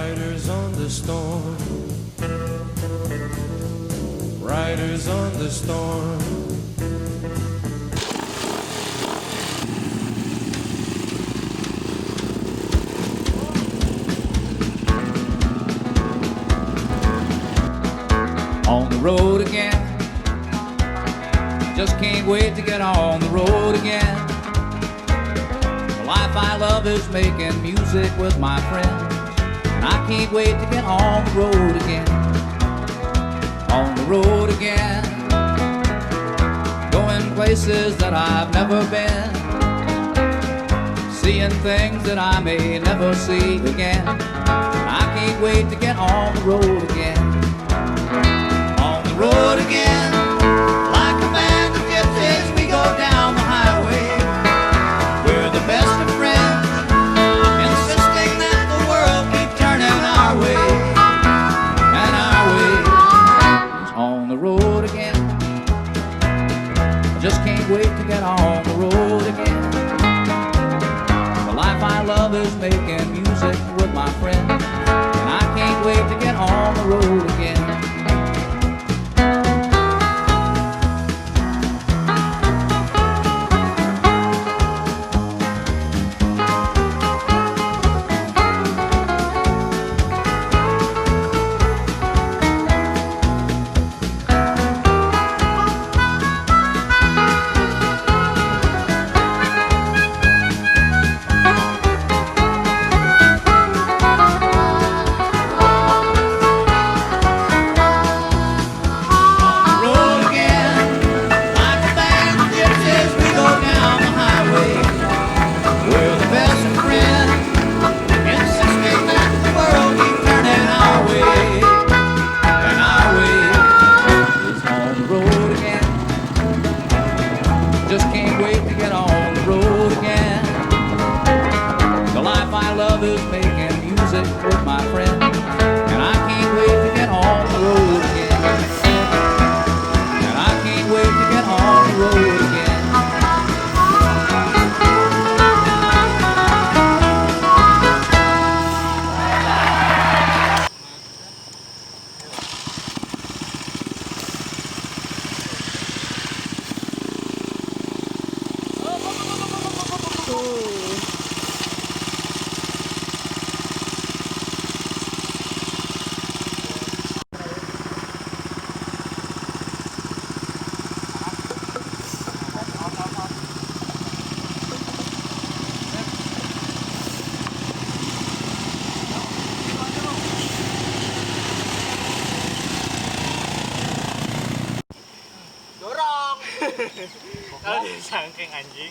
Riders on the storm, riders on the storm. On the road again, just can't wait to get on the road again. The life I love is making music with my friends, and I can't wait to get on the road again. On the road again, going places that I've never been, seeing things that I may never see again. I can't wait to get on the road again. On the road again, like a band of gypsies, we go down the highway. We're the best of friends, insisting that the world keep turning our way. And our way is on the road again. I just can't wait to get on the road again. The life I love is making music with my friends, and I can't wait to get on the road again. Just can't wait to get on the road again. The life I love is making music with my friends, and I can't wait to get on the road again. And I can't wait to get on the road again. Dorong. Kalau disangking anjing.